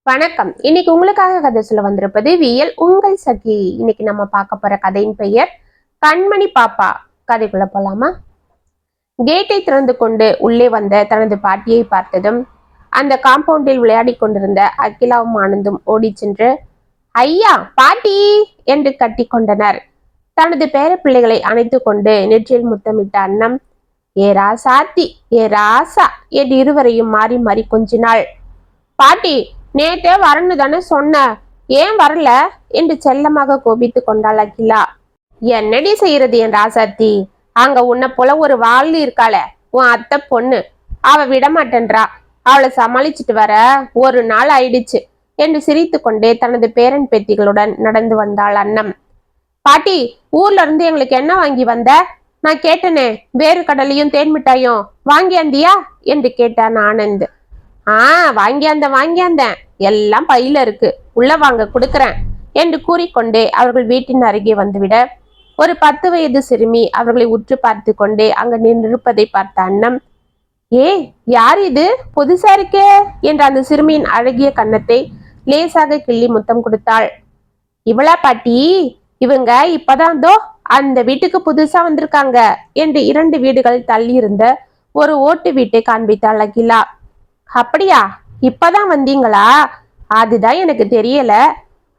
வணக்கம். இன்னைக்கு உங்களுக்காக கதை சொல்ல வந்திருப்பது வியல் உங்கள் சகி. இன்னைக்கு நம்ம பார்க்க போற கதையின் பெயர் கண்மணி பாப்பா. கதைக்குள்ள போலாமா? கேட்டை திறந்து கொண்டு உள்ளே வந்த தனது பாட்டியை பார்த்ததும் அந்த காம்பவுண்டில் விளையாடி கொண்டிருந்த அகிலாவும் ஆனந்தும் ஓடி சென்று ஐயா பாட்டி என்று கட்டி கொண்டனர். தனது பேர பிள்ளைகளை அணைத்து கொண்டு நெற்றியில் முத்தமிட்ட அன்னம் ஏ ராசாத்தி ஏ ராசா என்று இருவரையும் மாறி மாறி கொஞ்சினாள். பாட்டி நேத்தே வரன்னு தானே சொன்ன, ஏன் வரல என்று செல்லமாக கோபித்து கொண்டாள் அகிலா. என்னடி செய்யறது என் ராசாத்தி, அங்க உன்னை போல ஒரு வாழ் இருக்காள உன் அத்தை பொண்ணு, அவ விடமாட்டேன்றா. அவளை சமாளிச்சுட்டு வர ஒரு நாள் ஆயிடுச்சு என்று சிரித்து கொண்டே தனது பேரன் பேத்திகளுடன் நடந்து வந்தாள் அன்னம். பாட்டி ஊர்ல இருந்து எங்களுக்கு என்ன வாங்கி வந்த? நான் கேட்டனே வேறு கடலையும் தேன் மிட்டாயும் வாங்கியாந்தியா என்று கேட்டான் ஆனந்த். வாங்கியாந்தேன், எல்லாம் பையில இருக்கு, உள்ள வாங்க கொடுக்கறேன் என்று கூறிக்கொண்டே அவர்கள் வீட்டின் அருகே வந்துவிட ஒரு 10 வயது சிறுமி அவர்களை உற்று பார்த்து கொண்டே அங்கு நின்றிருப்பதை பார்த்த அன்னம் யார் இது, புதுசா இருக்கே என்ற அந்த சிறுமியின் அழகிய கன்னத்தை லேசாக கிள்ளி முத்தம் கொடுத்தாள். இவளா பாட்டி, இவங்க இப்பதான் தோ அந்த வீட்டுக்கு புதுசா வந்திருக்காங்க என்று 2 வீடுகள் தள்ளி இருந்த ஒரு ஓட்டு வீட்டை காண்பித்தாள் அகிலா. அப்படியா, இப்பதான் வந்தீங்களா? அதுதான் எனக்கு தெரியல.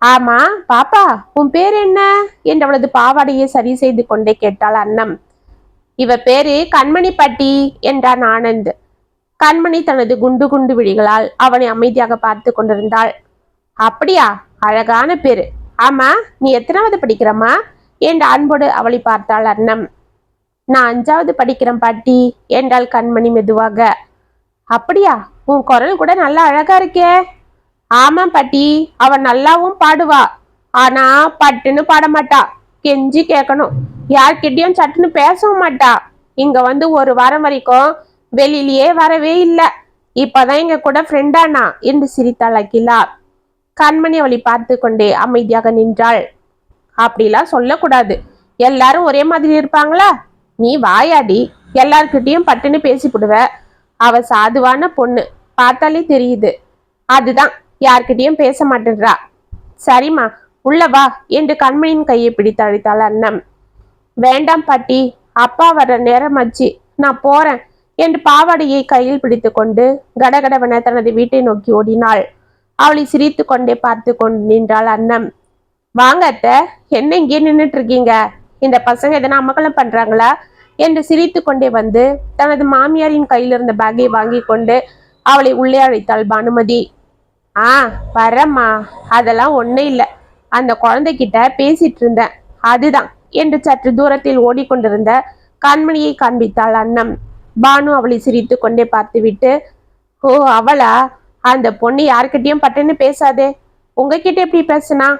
ஆமா பாப்பா, உன் பேர் என்ன என்று அவளது பாவாடையை சரி செய்து கொண்டே கேட்டாள் அன்னம். இவ பேரு கண்மணி பாட்டி என்றான் ஆனந்த். கண்மணி தனது குண்டு குண்டு விழிகளால் அவனை அமைதியாக பார்த்து கொண்டிருந்தாள். அப்படியா, அழகான பேரு. ஆமா, நீ எத்தனாவது படிக்கிறமா என்று அன்போடு அவளை பார்த்தாள் அன்னம். நான் 5வது படிக்கிறேன் பாட்டி என்றாள் கண்மணி மெதுவாக. அப்படியா, உன் குரல் கூட நல்லா அழகா இருக்கே. ஆமா பாட்டி, அவன் நல்லாவும் பாடுவா, ஆனா பட்டுன்னு பாட மாட்டா, கெஞ்சி கேட்கணும். யார்கிட்டயும் சட்டுன்னு பேசவும் மாட்டா. இங்க வந்து ஒரு வாரம் வரைக்கும் வெளியிலேயே வரவே இல்லை. இப்பதான் இங்க கூட ஃப்ரெண்டானா என்று சிரித்தாள் அகிலா. கண்மணி அவளை பார்த்து கொண்டே அமைதியாக நின்றாள். அப்படிலாம் சொல்லக்கூடாது, எல்லாரும் ஒரே மாதிரி இருப்பாங்களா? நீ வாயாடி, எல்லார்கிட்டயும் பட்டுன்னு பேசிவிடுவ. அவ சாதுவான பொண்ணு, பார்த்தாலே தெரியுது. அதுதான் யார்கிட்டயும் பேச மாட்டேன்றா. சரிம்மா, உள்ள வா என்று கண்மணியின் கையை பிடித்து அழைத்தாள் அன்னம். வேண்டாம் பாட்டி, அப்பா வர நேரமாச்சு, நான் போறேன் என்று பாவாடையை கையில் பிடித்து கொண்டு கடகடவென தனது வீட்டை நோக்கி ஓடினாள். அவளை சிரித்து கொண்டே பார்த்து கொண்டு நின்றாள் அன்னம். வாங்க அத்தை, என்ன இங்கே நின்றுட்டு இருக்கீங்க? இந்த பசங்க எதனா அமக்கலம் பண்றாங்களா என்று சிரித்து கொண்டே வந்து தனது மாமியாரின் கையில் இருந்த பேக்கை வாங்கி கொண்டு அவளை உள்ளே அழைத்தாள் பானுமதி. வரம்மா, அதெல்லாம் ஒன்றும் இல்லை, அந்த குழந்தைகிட்ட பேசிட்டு இருந்தேன், அதுதான் என்று சற்று தூரத்தில் ஓடிக்கொண்டிருந்த கண்மணியை காண்பித்தாள் அன்னம். பானு அவளை சிரித்து கொண்டே பார்த்துவிட்டு, ஓ அவளா, அந்த பொண்ணு யாருக்கிட்டையும் பட்டுன்னு பேசாதே, உங்ககிட்ட எப்படி பேசுனா?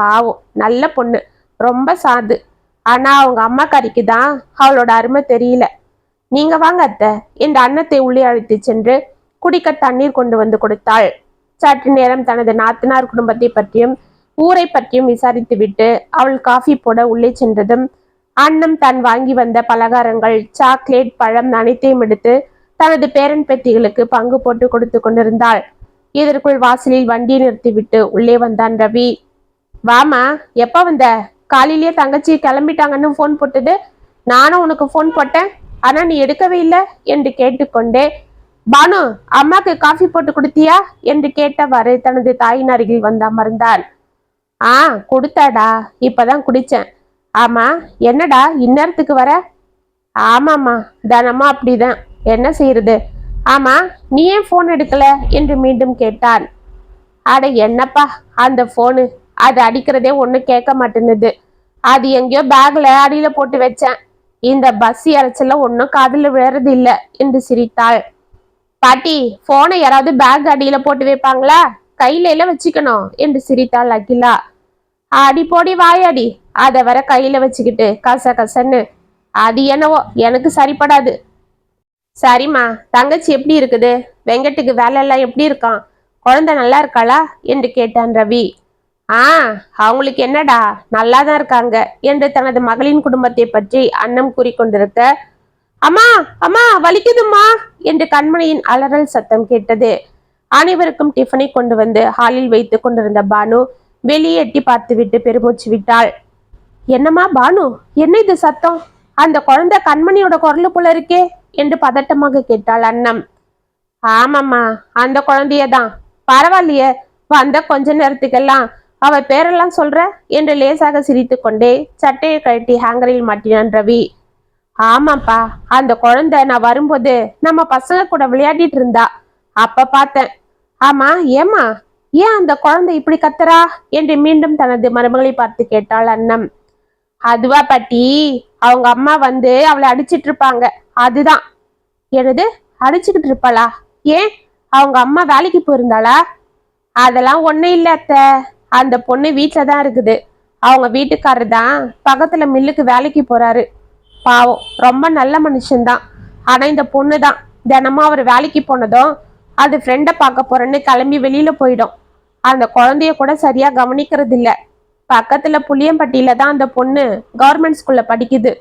பாவம், நல்ல பொண்ணு, ரொம்ப சாது. ஆனா அவங்க அம்மாக்காரிக்கு தான் அவளோட அருமை தெரியல. நீங்க வாங்க அத்தை என்று அன்னத்தை உள்ளே அழைத்து சென்று குடிக்க தண்ணீர் கொண்டு வந்து கொடுத்தாள். சற்று நேரம் தனது நாத்தனார் குடும்பத்தை பற்றியும் ஊரை பற்றியும் விசாரித்து விட்டு அவள் காஃபி போட உள்ளே சென்றதும் அன்னம் தான் வாங்கி வந்த பலகாரங்கள், சாக்லேட், பழம் அனைத்தையும் எடுத்து தனது பேரன் பேத்திகளுக்கு பங்கு போட்டு கொடுத்து கொண்டிருந்தாள். இதற்குள் வாசலில் வண்டியை நிறுத்திவிட்டு உள்ளே வந்தான் ரவி. வாமா, எப்ப வந்த? காலையிலேயே தங்கச்சி கிளம்பிட்டாங்கன்னு போன் போட்டது, நானும் உனக்கு போன் போட்டேன், ஆனா நீ எடுக்கவே இல்லை என்று கேட்டுக்கொண்டே, பானு அம்மாக்கு காஃபி போட்டு கொடுத்தியா என்று கேட்டவாறு தனது தாயின் அருகில் வந்து அமர்ந்தான். கொடுத்தாடா, இப்பதான் குடிச்சேன். ஆமா, என்னடா இந்நேரத்துக்கு வர? ஆமாம்மா, தினமும் அப்படிதான், என்ன செய்யறது. ஆமா, நீ ஏன் போன் எடுக்கல என்று மீண்டும் கேட்டான். அட என்னப்பா அந்த போனு, அது அடிக்கிறதே ஒண்ணு கேட்க மாட்டேன்னுது. அது எங்கேயோ பேக்ல அடியில போட்டு வச்சேன். இந்த பஸ் இறைச்சல ஒன்னும் காதுல விழறது இல்லை என்று சிரித்தாள். பாட்டி, போனை யாராவது பேக் அடியில போட்டு வைப்பாங்களா? கையில எல்லாம் வச்சுக்கணும் என்று சிரித்தாள் அகிலா. அடி போடி வாயாடி, அதை வர கையில வச்சுக்கிட்டு கச கசன்னு, அது என்னவோ எனக்கு சரிப்படாது. சரிம்மா, தங்கச்சி எப்படி இருக்குது? வெங்கட்டுக்கு வேலை எல்லாம் எப்படி இருக்கான்? குழந்தை நல்லா இருக்காளா என்று கேட்டான் ரவி. அவங்களுக்கு என்னடா, நல்லாதான் இருக்காங்க என்று தனது மகளின் குடும்பத்தை பற்றி அன்னம் கூறிக்கொண்டிருக்க, அம்மா அம்மா வலிக்குதும்மா என்று கண்மணியின் அலறல் சத்தம் கேட்டது. அனைவருக்கும் டிஃபனை கொண்டு வந்து ஹாலில் வைத்து கொண்டிருந்த பானு வெளியே எட்டி பார்த்துவிட்டு பெருமூச்சு விட்டாள். என்னம்மா பானு, என்ன இது சத்தம்? அந்த குழந்தை கண்மணியோட குரல் போல இருக்கே என்று பதட்டமாக கேட்டாள் அண்ணம். ஆமாம்மா, அந்த குழந்தையதான். பரவாயில்லையே, வந்த கொஞ்ச நேரத்துக்கெல்லாம் அவ பேரெல்லாம் சொல்ற என்று லேசாக சிரித்து கொண்டே சட்டையை கழட்டி ஹேங்கரில் மாட்டினான் ரவி. ஆமாப்பா, அந்த குழந்தை நான் வரும்போது நம்ம பசங்க கூட விளையாடிட்டு இருந்தா, அப்ப பார்த்தேன். ஆமா, ஏமா, ஏன் அந்த குழந்தை இப்படி கத்துறா என்று மீண்டும் தனது மருமகளை பார்த்து கேட்டாள் அண்ணம். அதுவா பாட்டி, அவங்க அம்மா வந்து அவளை அடிச்சிட்டு இருப்பாங்க, அதுதான். எனது, அடிச்சுக்கிட்டு இருப்பாளா? ஏன், அவங்க அம்மா வேலைக்கு போயிருந்தாளா? அதெல்லாம் ஒன்னும் இல்ல அத்தை, அந்த பொண்ணு வீட்டுல தான் இருக்குது. அவங்க வீட்டுக்காரர் தான் பக்கத்துல மில்லுக்கு வேலைக்கு போறாரு. பாவம், ரொம்ப நல்ல மனுஷன்தான். ஆனா இந்த பொண்ணு தான் தினமும் அவர் வேலைக்கு போனதும் அது ஃப்ரெண்டை பார்க்க போறேன்னு கிளம்பி வெளியில போயிடும். அந்த குழந்தைய கூட சரியா கவனிக்கிறது இல்ல. பக்கத்துல புளியம்பட்டியில தான் அந்த பொண்ணு கவர்மெண்ட் ஸ்கூல்ல படிக்குது.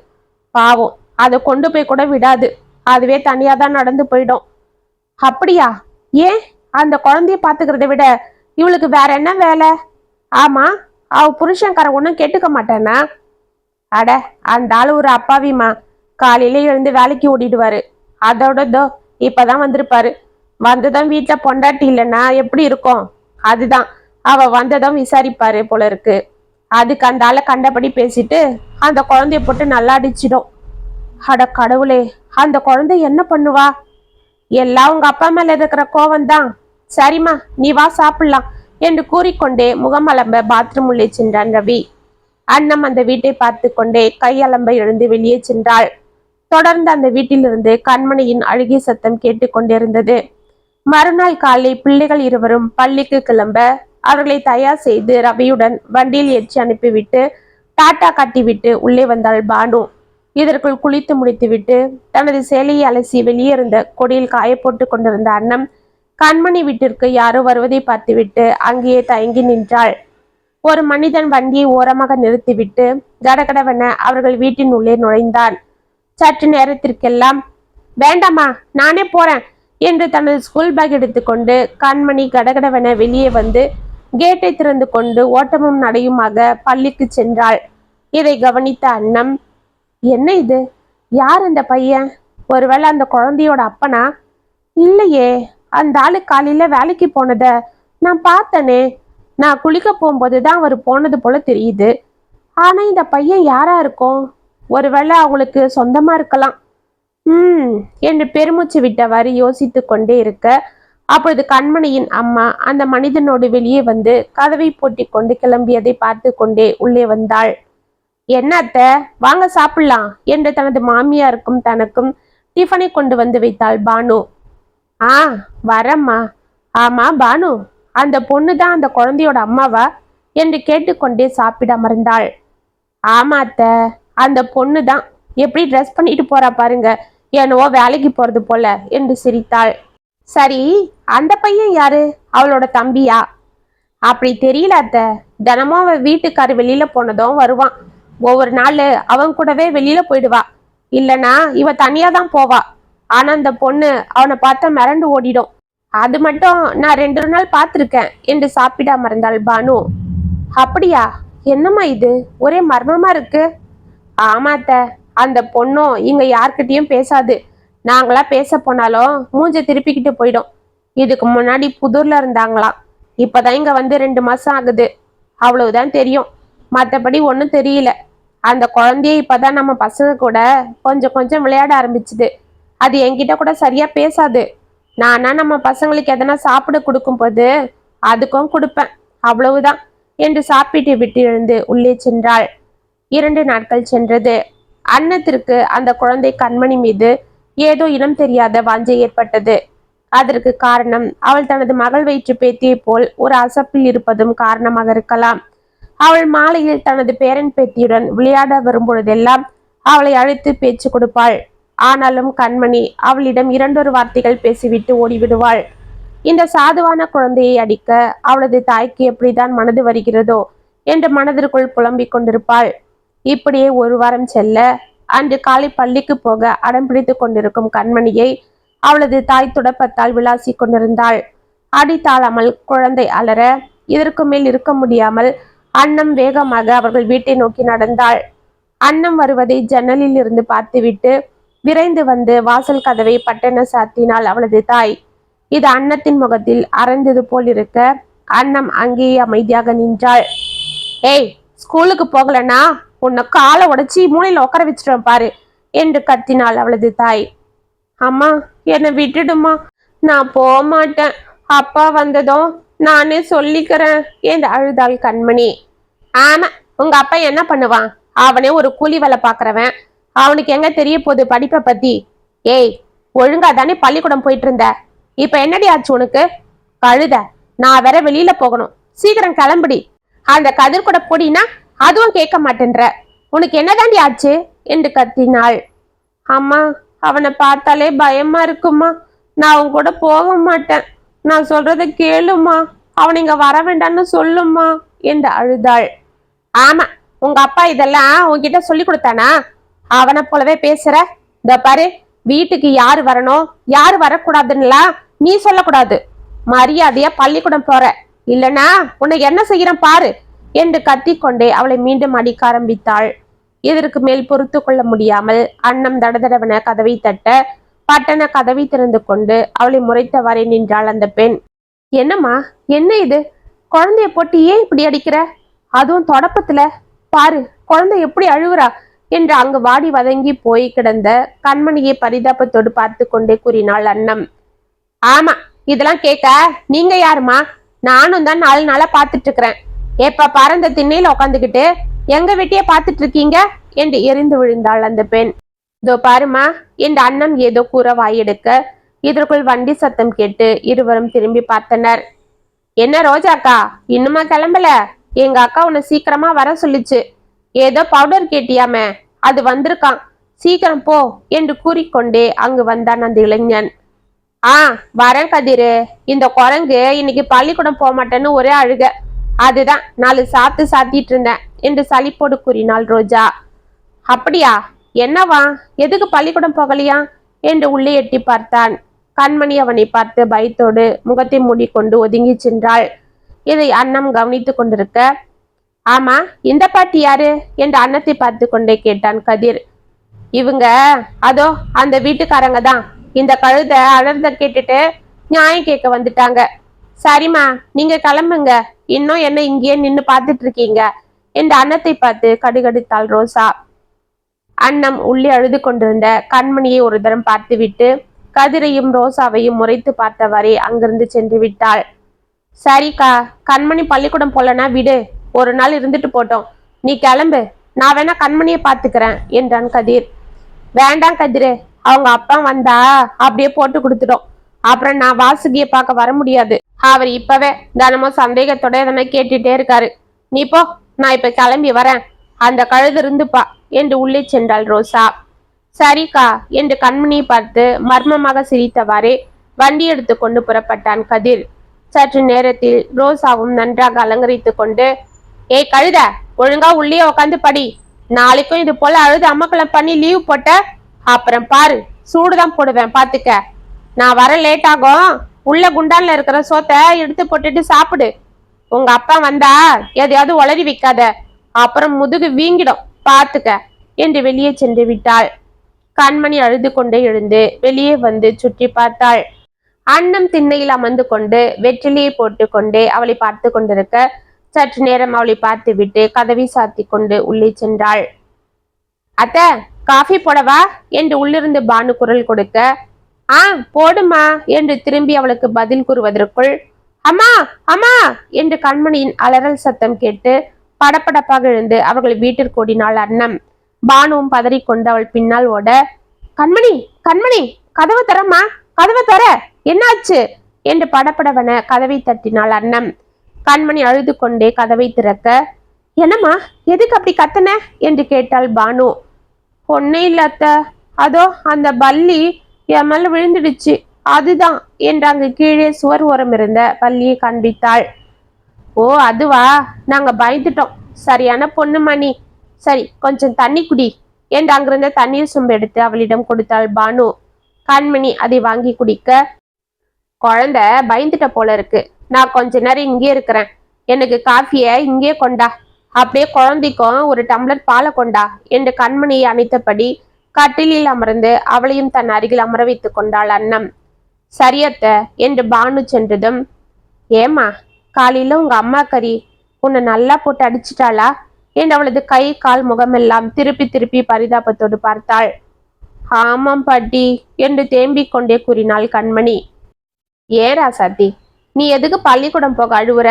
பாவம், அதை கொண்டு போய் கூட விடாது. அதுவே தனியா தான் நடந்து போயிடும். அப்படியா? ஏன், அந்த குழந்தைய பாத்துக்கிறத விட இவளுக்கு வேற என்ன வேலை? ஆமா, அவ புருஷன்கார ஒன்னும் கேட்டுக்க மாட்டானா? அட, அந்த ஆளு ஒரு அப்பாவிமா. காலையில எழுந்து வேலைக்கு ஓடிடுவாரு. அதோடதோ இப்பதான் வந்திருப்பாரு. வந்ததும் வீட்டுல பொண்டாட்டி இல்லைன்னா எப்படி இருக்கும்? அதுதான், அவ வந்ததும் விசாரிப்பாரு போல இருக்கு. அதுக்கு அந்த ஆளை கண்டபடி பேசிட்டு அந்த குழந்தைய போட்டு நல்லா அடிச்சிடும். அட கடவுளே, அந்த குழந்தை என்ன பண்ணுவா? எல்லாம் உங்க அப்பா மேல இருக்கிற கோவம்தான். சரிம்மா, நீ வா சாப்பிடலாம் என்று கூறிக்கொண்டே முகமலம்ப பாத்ரூம் உள்ளே சென்றான் ரவி. அண்ணம் அந்த வீட்டை பார்த்து கொண்டே கையலம்ப எழுந்து வெளியே சென்றாள். தொடர்ந்து அந்த வீட்டிலிருந்து கண்மணியின் அழுகிய சத்தம் கேட்டுக்கொண்டிருந்தது. மறுநாள் காலை பிள்ளைகள் இருவரும் பள்ளிக்கு கிளம்ப அவர்களை தயார் செய்து ரவியுடன் வண்டியில் ஏற்றி அனுப்பிவிட்டு டாட்டா காட்டிவிட்டு உள்ளே வந்தாள் பானு. இதற்குள் குளித்து முடித்துவிட்டு தனது சேலையை அலசி வெளியே இருந்த கொடியில் காய போட்டு கொண்டிருந்த அண்ணம் கண்மணி வீட்டிற்கு யாரோ வருவதை பார்த்துவிட்டு அங்கேயே தயங்கி நின்றாள். ஒரு மனிதன் வண்டியை ஓரமாக நிறுத்திவிட்டு கடகடவென அவர்கள் வீட்டின் உள்ளே நுழைந்தான். சற்று நேரத்திற்கெல்லாம், வேண்டாமா, நானே போறேன் என்று தனது ஸ்கூல் பேக் எடுத்துக்கொண்டு கண்மணி கடகடவென வெளியே வந்து கேட்டை திறந்து கொண்டு ஓட்டமும் நடையுமாக பள்ளிக்கு சென்றாள். இதை கவனித்த அண்ணம், என்ன இது, யார் அந்த பையன்? ஒருவேளை அந்த குழந்தையோட அப்பனா? இல்லையே, அந்த ஆளு காலையில வேலைக்கு போனத நான் பார்த்தனே. நான் குளிக்க போகும்போதுதான் அவர் போனது போல தெரியுது. ஆனா இந்த பையன் யாரா இருக்கும்? ஒருவேளை அவங்களுக்கு சொந்தமா இருக்கலாம். என்று பெருமூச்சு விட்டவாறு யோசித்து கொண்டே இருக்க, அப்பொழுது கண்மணியின் அம்மா அந்த மனிதனோடு வெளியே வந்து கதவை போட்டி கொண்டு கிளம்பியதை பார்த்து கொண்டே உள்ளே வந்தாள். என்ன அத்தை, வாங்க சாப்பிடலாம் என்று தனது மாமியாருக்கும் தனக்கும் டிஃபனை கொண்டு வந்து வைத்தாள் பானு. வரம்மா. ஆமா பானு, அந்த பொண்ணு தான் அந்த குழந்தையோட அம்மாவா என்று கேட்டுக்கொண்டே சாப்பிட அமர்ந்தாள். ஆமா அத்தை, அந்த பொண்ணு தான். எப்படி ட்ரெஸ் பண்ணிட்டு போறா பாருங்க, என்னவோ வேலைக்கு போறது போல என்று சிரித்தாள். சரி, அந்த பையன் யாரு? அவளோட தம்பியா? அப்படி தெரியல அத்தை. தினமும் அவன் வீட்டுக்காரு வெளியில போனதும் வருவான். ஒவ்வொரு நாள் அவன் கூடவே வெளியில போயிடுவா. இல்லனா இவ தனியா தான் போவா. ஆனா அந்த பொண்ணு அவனை பார்த்தா மிரண்டு ஓடிடும். அது மட்டும் நான் 2 நாள் பார்த்துருக்கேன் என்று சாப்பிட அமர்ந்தாள் பானு. அப்படியா? என்னம்மா இது, ஒரே மர்மமா இருக்கு. ஆமாத்த, அந்த பொண்ணும் இங்க யார்கிட்டயும் பேசாது. நாங்களா பேச போனாலும் மூஞ்ச திருப்பிக்கிட்டு போயிடும். இதுக்கு முன்னாடி புதூர்ல இருந்தாங்களாம். இப்பதான் இங்க வந்து 2 மாசம் ஆகுது. அவ்வளவுதான் தெரியும், மற்றபடி ஒன்றும் தெரியல. அந்த குழந்தைய இப்பதான் நம்ம பசங்க கூட கொஞ்சம் கொஞ்சம் விளையாட ஆரம்பிச்சுது. அது என்கிட்ட கூட சரியா பேசாது. நானா நம்ம பசங்களுக்கு எதனா சாப்பிட கொடுக்கும் போது அதுக்கும் கொடுப்பேன், அவ்வளவுதான் என்று சாப்பிட்டு விட்டு எழுந்து உள்ளே சென்றாள். 2 நாட்கள் சென்றது. அன்னத்திற்கு அந்த குழந்தை கண்மணி மீது ஏதோ இனம் தெரியாத வாஞ்சை ஏற்பட்டது. அதற்கு காரணம் அவள் தனது மகள் வயிற்று பேத்தியை போல் ஒரு அசப்பில் இருப்பதும் காரணமாக இருக்கலாம். அவள் மாலையில் தனது பேரன் பேத்தியுடன் விளையாட வரும்பொழுதெல்லாம் அவளை அழைத்து பேச்சு கொடுப்பாள். ஆனாலும் கண்மணி அவளிடம் 2 வார்த்தைகள் பேசிவிட்டு ஓடிவிடுவாள். இந்த சாதுவான குழந்தையை அடிக்க அவளது தாய்க்கு எப்படிதான் மனது வருகிறதோ என்று மனதிற்குள் புலம்பிக் கொண்டிருப்பாள். இப்படியே 1 வாரம் செல்ல, அன்று காலை பள்ளிக்கு போக அடம் பிடித்து கொண்டிருக்கும் கண்மணியை அவளது தாய் துடப்பத்தால் விளாசி கொண்டிருந்தாள். அடித்தாளாமல் குழந்தை அலற இதற்கு மேல் இருக்க முடியாமல் அன்னம் வேகமாக அவர்கள் வீட்டை நோக்கி நடந்தாள். அன்னம் வருவதை ஜன்னலில் இருந்து பார்த்துவிட்டு விரைந்து வந்து வாசல் கதவை பட்டென சாத்தினாள் அவளது தாய். இது அன்னத்தின் முகத்தில் அரைந்தது போல் இருக்க அன்னம் அங்கேயே அமைதியாக நின்றாள். ஏய், ஸ்கூலுக்கு போகலனா உன்னை காலை உடைச்சி மூளையில உட்கார வச்சிருவேன் பாரு என்று கத்தினாள் அவளது தாய். அம்மா, என்னை விட்டுடுமா, நான் போக மாட்டேன், அப்பா வந்ததும் நானே சொல்லிக்கிறேன் என்று அழுதாள் கண்மணி. ஆமா, உங்க அப்பா என்ன பண்ணுவான்? அவனே ஒரு கூலி வேலை பாக்குறவன். அவனுக்கு எங்க தெரிய போகுது படிப்பை பத்தி? ஏய், ஒழுங்கா தானே பள்ளிக்கூடம் போயிட்டு இருந்த, இப்ப என்னடி ஆச்சு உனக்கு? கழுத, நான் வேற வெளியில போகணும், சீக்கிரம் கிளம்புடி. அந்த கதிர் கூட போடினா அதுவும் கேட்க மாட்டேன்ற, உனக்கு என்னதாண்டி ஆச்சு என்று கத்தினாள். அம்மா, அவனை பார்த்தாலே பயமா இருக்குமா, நான் அவன் கூட போக மாட்டேன், நான் சொல்றத கேளுமா, அவன் இங்க வர வேண்டாம்னு சொல்லுமா என்று அழுதாள். ஆமா, உங்க அப்பா இதெல்லாம் உன்கிட்ட சொல்லி கொடுத்தானா? அவனை போலவே பேசுற. இந்த பாரு, வீட்டுக்கு யாரு வரணும் யாரு வரக்கூடாதுன்னுலாம் நீ சொல்லக்கூடாது. மரியாதையா பள்ளிக்கூடம் போற, இல்லனா உன்னை என்ன செய்யறேன் பாரு என்று கத்திக்கொண்டே அவளை மீண்டும் அடிக்க ஆரம்பித்தாள். இதற்கு மேல் பொறுத்து கொள்ள முடியாமல் அன்னம் தடதடவன கதவை தட்ட பட்டன கதவை திறந்து கொண்டு அவளை முறைத்தவாறே நின்றாள் அந்த பெண். என்னம்மா, என்ன இது? குழந்தைய போட்டு ஏன் இப்படி அடிக்கிற? அதுவும் தொடப்பத்துல பாரு, குழந்தை எப்படி அழுவுறா என்று அங்கு வாடி வதங்கி போய் கிடந்த கண்மணியை பரிதாபத்தோடு பார்த்து கொண்டே கூறினாள் அன்னம். ஆமா, இதெல்லாம் கேட்க நீங்க யாருமா? நானும் தான் 4 நாளா பார்த்துட்டு இருக்கிறேன். எப்ப பறந்த திண்ணையில உட்காந்துக்கிட்டு எங்க வீட்டையே பார்த்துட்டு இருக்கீங்க என்று எரிந்து விழுந்தாள் அந்த பெண். இதோ பாருமா என்று அன்னம் ஏதோ கூற வாயெடுக்க இதற்குள் வண்டி சத்தம் கேட்டு இருவரும் திரும்பி பார்த்தனர். என்ன ரோஜாக்கா, இன்னுமா கிளம்பல? எங்க அக்கா உன்னை சீக்கிரமா வர சொல்லிச்சு. ஏதோ பவுடர் கேட்டியாமே, அது வந்திருக்கான், சீக்கிரம் போ என்று கூறிக்கொண்டே அங்கு வந்தான் அந்த இளைஞன். வரேன் கதிரு, இந்த குரங்கு இன்னைக்கு பள்ளிக்கூடம் போக மாட்டேன்னு ஒரே அழுக, அதுதான் 4 சாத்து சாத்திட்டு இருந்தேன் என்று சலிப்போடு கூறினாள் ரோஜா. அப்படியா, என்னவா, எதுக்கு பள்ளிக்கூடம் போகலையா என்று உள்ளே எட்டி பார்த்தான். கண்மணி அவனை பார்த்து பயத்தோடு முகத்தை மூடிக்கொண்டு ஒதுங்கி சென்றாள். இதை அன்னம் கவனித்து கொண்டிருக்க, ஆமா, இந்த பாட்டி யாரு என்று அன்னத்தை பார்த்து கொண்டே கேட்டான் கதிர். இவங்க அதோ அந்த வீட்டுக்காரங்க தான். இந்த கழுத அழறத கேட்டுட்டு நியாயம் கேட்க வந்துட்டாங்க. சரிம்மா, நீங்க கிளம்புங்க, இன்னும் என்ன இங்கேயே நின்று பார்த்துட்டு இருக்கீங்க என்று அன்னத்தை பார்த்து கடுகடுத்தாள் ரோசா. அன்னம் உள்ளே அழுது கொண்டிருந்த கண்மணியை ஒரு தரம் பார்த்துவிட்டு கதிரையும் ரோசாவையும் முறைத்து பார்த்தவாறே அங்கிருந்து சென்று விட்டாள். சரிக்கா, கண்மணி பள்ளிக்கூடம் போலனா விடு, ஒரு நாள் இருந்துட்டு போட்டோம், நீ கிளம்பு, நான் வேணா கண்மணியை பார்த்துக்கிறேன் என்றான் கதிர். வேண்டாம் கதிரு, அவங்க அப்பா வந்தா அப்படியே போட்டு கொடுத்துட்டோம், அப்புறம் நான் வாசுகியை பார்க்க வர முடியாது. அவர் இப்பவே தினமும் சந்தேகத்தோட எதனா கேட்டுட்டே இருக்காரு. நீ போ, நான் இப்ப கிளம்பி வரேன், அந்த கழுது இருந்துப்பா என்று உள்ளே சென்றாள் ரோசா. சரிக்கா என்று கண்மணியை பார்த்து மர்மமாக சிரித்தவாறே வண்டி எடுத்து கொண்டு புறப்பட்டான் கதிர். சற்று நேரத்தில் ரோசாவும் நன்றாக அலங்கரித்து கொண்டு, ஏய் கழுத, ஒழுங்கா உள்ளே உக்காந்து படி, நாளைக்கும் இது போல அழுது அம்மக்களம் பண்ணி லீவ் போட்ட அப்புறம் பாரு, சூடுதான் போடுவேன் பாத்துக்க, நான் வர லேட் ஆகும், உள்ள குண்டான்ல இருக்கிற சோத்தை எடுத்து போட்டுட்டு சாப்பிடு, உங்க அப்பா வந்தா எதையாவது உளறி வைக்காத, அப்புறம் முதுகு வீங்கிடும் பாத்துக்க என்று வெளியே சென்று விட்டாள். கண்மணி அழுது கொண்டே எழுந்து வெளியே வந்து சுற்றி பார்த்தாள். அன்னம் திண்ணையில் அமர்ந்து கொண்டு வெற்றிலையை போட்டு கொண்டே அவளை பார்த்து கொண்டிருக்க சற்று நேரம் அவளை பார்த்து விட்டு கதவை சாத்தி கொண்டு உள்ளே சென்றாள். அத்த, காஃபி போடவா என்று உள்ளிருந்து பானு குரல் கொடுக்க, போடுமா என்று திரும்பி அவளுக்கு பதில் கூறுவதற்குள், அம்மா அம்மா என்று கண்மணியின் அலறல் சத்தம் கேட்டு படப்படப்பாக எழுந்து அவர்கள் வீட்டிற்கு ஓடினாள் அன்னம். பானுவும் பதறிக்கொண்டு அவள் பின்னால் ஓட, கண்மணி கண்மணி, கதவை தரமா, கதவை தர, என்னாச்சு என்று படப்படவன கதவை தட்டினாள் அன்னம். கண்மணி அழுது கொண்டே கதவை திறக்க, என்னம்மா, எதுக்கு அப்படி கத்தன என்று கேட்டாள் பானு. ஒன்னே இல்லத்த, அதோ அந்த பல்லி என் மேல விழுந்துடுச்சு, அதுதான் என்று அங்கு கீழே சுவர் ஓரம் இருந்த பல்லியை காண்பித்தாள். ஓ அதுவா, நாங்க பயந்துட்டோம், சரியான பொண்ணு மணி, சரி கொஞ்சம் தண்ணி குடி என்று அங்கிருந்த தண்ணீர் சொம்பு எடுத்து அவளிடம் கொடுத்தாள் பானு. கண்மணி அதை வாங்கி குடிக்க, குழந்தை பயந்துட்ட போல இருக்கு. நான் கொஞ்ச நேரம் இங்கே இருக்கிறேன். எனக்கு காஃபிய இங்கே கொண்டா. அப்படியே குழந்தைக்கும் ஒரு டம்ளர் பாலை கொண்டா என்று கண்மணியை அணைத்தபடி கட்டிலில் அமர்ந்து அவளையும் தன் அருகில் அமர வைத்துக் கொண்டாள் அன்னம். சரியத்த என்று பானு சென்றதும், ஏமா காலையில உங்க அம்மா கறி உன்னை நல்லா போட்டு அடிச்சிட்டாளா என்று அவளது கை கால் முகமெல்லாம் திருப்பி திருப்பி பரிதாபத்தோடு பார்த்தாள். ஆமாம் பாட்டி என்று தேம்பிக் கொண்டே கூறினாள் கண்மணி. ஏன் ராசாத்தி, நீ எதுக்கு பள்ளிக்கூடம் போக அழுவுற?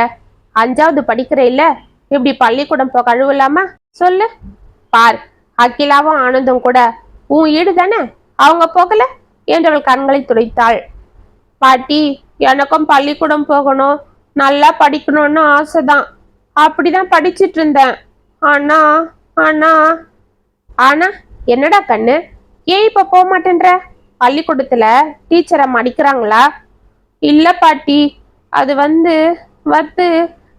5வது படிக்கிற இல்ல, இப்படி பள்ளிக்கூடம் போக அழுவலாமா சொல்லு. பார், அகிலாவும் ஆனந்தும் கூட உன் ஈடு தானே, அவங்க போகல என்றவள் கண்களை துடைத்தாள். பாட்டி, எனக்கும் பள்ளிக்கூடம் போகணும், நல்லா படிக்கணும்னு ஆசைதான். அப்படிதான் படிச்சிட்டு இருந்தேன். ஆனா ஆனா ஆனா என்னடா கண்ணு, ஏன் இப்ப போக மாட்டேன்ற? பள்ளிக்கூடத்துல டீச்சரை மடிக்கிறாங்களா? இல்ல பாட்டி, அது வந்து